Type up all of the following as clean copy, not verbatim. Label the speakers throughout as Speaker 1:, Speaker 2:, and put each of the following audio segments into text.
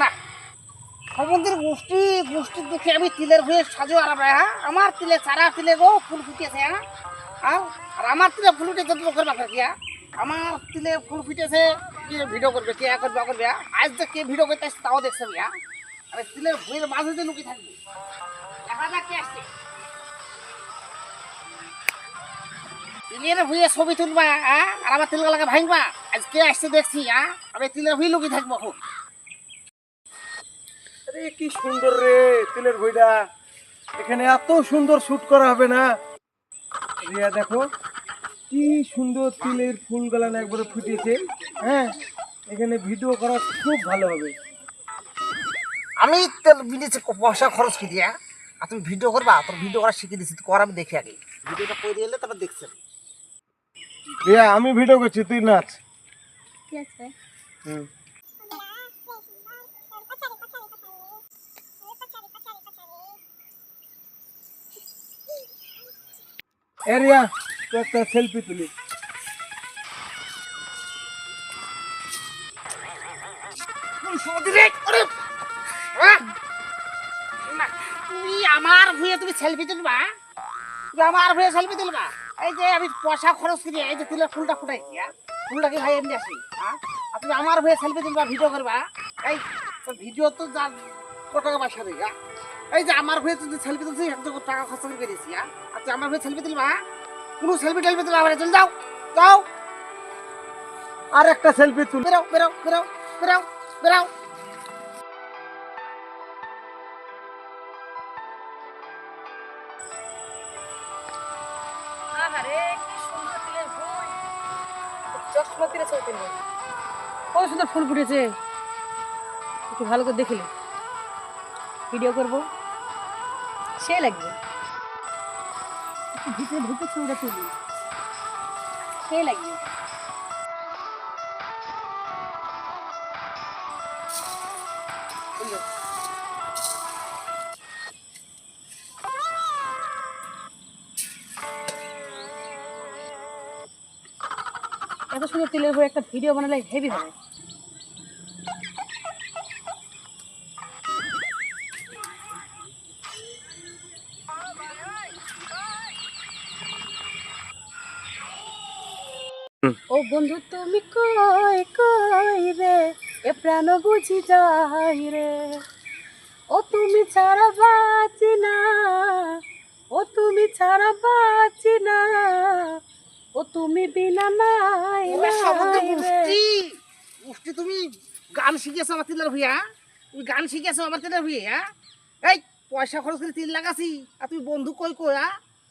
Speaker 1: না সমুদ্রের গোষ্ঠী দেখে আমি তিলের হয়ে সাজো আর আমার তিলে চারা তিলে গো ফুল ফুটেছে আর আমার তিলে ফুল উঠেছে তো করবা কি আমার তিলে ফুল ফুটেছে কি ভিডিও করবে কে করবে আজ তো কে ভিডিও করতে আসছে তাও দেখছে আরে তিলের ভুঁয়ের মাঝে দিয়ে লুকিয়ে থাকবে দেখা যাক কে আসছে তিলের ভুঁয়ে ছবি তুলবা আর আমার তিলগুলাকে ভাঙবা আজ কে আসছে দেখছি আমি তিলের ভুঁয়ে লুকিয়ে থাকবো খুব।
Speaker 2: আরে কি সুন্দর রে তিলের ভুঁইটা, এখানে এত সুন্দর শুট করা হবে না? রিয়া দেখো কি সুন্দর তিলের ফুলগুলা না একবারে ফুটেছে। হ্যাঁ, এখানে ভিডিও করা খুব ভালো হবে।
Speaker 1: আমি তেল বিলেছে পয়সা খরচ কি দিয়া আর তুমি ভিডিও করবা, তোর ভিডিও করা শিখে দিচ্ছি, কর আমি দেখি আগে ভিডিওটা করে এলে তারপর দেখছেন।
Speaker 2: রিয়া আমি ভিডিও করছি, তুই নাচ।
Speaker 3: ঠিক আছে।
Speaker 2: হুম। এ রিয়া তুই একটা সেলফি তুলি।
Speaker 1: তুমি আমার ভুঁয়ে তুমি সেলফি তুলবা, তুমি আমার ভুঁয়ে সেলফি তুলবা? এই যে আমি পয়সা খরচ করি এই যে তিলের ফুলটা ফুটাই ফুলটা কি ভাই এমনি আসি আর তুমি আমার ভুঁয়ে সেলফি তুলবা ভিডিও করবা? এই ভিডিও তো যা কত টাকা পয়সা দেয় এই যে আমার ভুঁয়ে তুমি সেলফি তুলছি টাকা খরচ করে পেরেছি আর তুই আমার ভুঁয়ে সেলফি তুলবা? কোনো সেলফি টেলফি তুলবা চলে যাও যাও
Speaker 2: আর একটা সেলফি তুল।
Speaker 1: বেরাও বেরাও বেরাও বেরাও বেরাও।
Speaker 3: কত সুন্দর ফুল ফুটেছে, একটু ভালো করে দেখিলে ভিডিও করবো, সে লাগবে। একটু ভিতরে ঢুকে ছবিটা তুলি, সে লাগবে। এত সুন্দর তিলের উপর একটা ভিডিও বানালে হেভি হবে। ও বন্ধু তুমি কই কই রে, এ প্রাণ বুঝি যাই রে, ও তুমি ছাড়া বাঁচি না, ও তুমি ছাড়া বাঁচি না, ও তুমি বিনা নাই নাই রে।
Speaker 1: মুষ্টি তুমি গান শিখেছো আমার তিলের ভুঁইয়া, তুমি গান শিখেছো আমার তিলের ভুঁইয়ে এই পয়সা খরচ করে তিল লাগাছি আর তুমি বন্ধু কই কই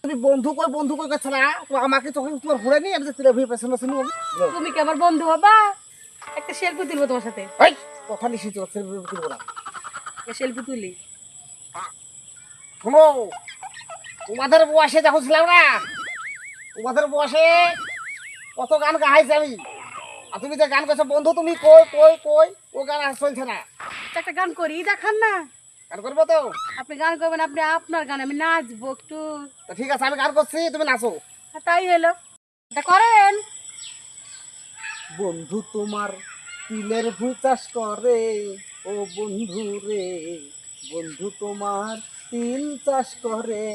Speaker 1: তুমি বন্ধু কই করছে না তো আমাকে তখন তোমার ঘুরে নিয়ে আমি তিলের ভুঁয়ে পেছনে
Speaker 3: তুমি কি আমার বন্ধু হবা? একটা সেলফি তুলবো তোমার সাথে।
Speaker 1: এই কথা নিশ্চিত তুলবো না।
Speaker 3: সেলফি তুলি।
Speaker 1: শোনো তোমাদের বয়সে যখন ছিলাম না, তোমাদের বয়সে কত গান গাইছি আমি আর তুমি যে গান করছো বন্ধু তুমি কই কই কই ও গান আর চলছে না।
Speaker 3: একটা গান করি দেখান না।
Speaker 1: গান করবো তো?
Speaker 3: আপনি গান করবেন, আপনি আপনার গান, আমি নাচবো একটু।
Speaker 1: তো ঠিক আছে আমি গান করছি তুমি নাচো।
Speaker 3: তাই হলো, এটা করেন।
Speaker 1: বন্ধু তোমার তিলের ভুঁই চাষ করে, ও বন্ধু রে বন্ধু তোমার তিল চাষ করে,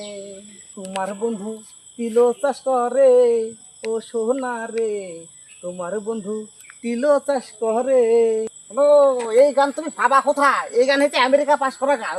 Speaker 1: তোমার বন্ধু তিল চাষ করে, ও সোনা রে তোমার বন্ধু তিল চাষ করে। এই গান তুমি পাবা কোথায়? এই গান হচ্ছে আমেরিকা পাস করা গান।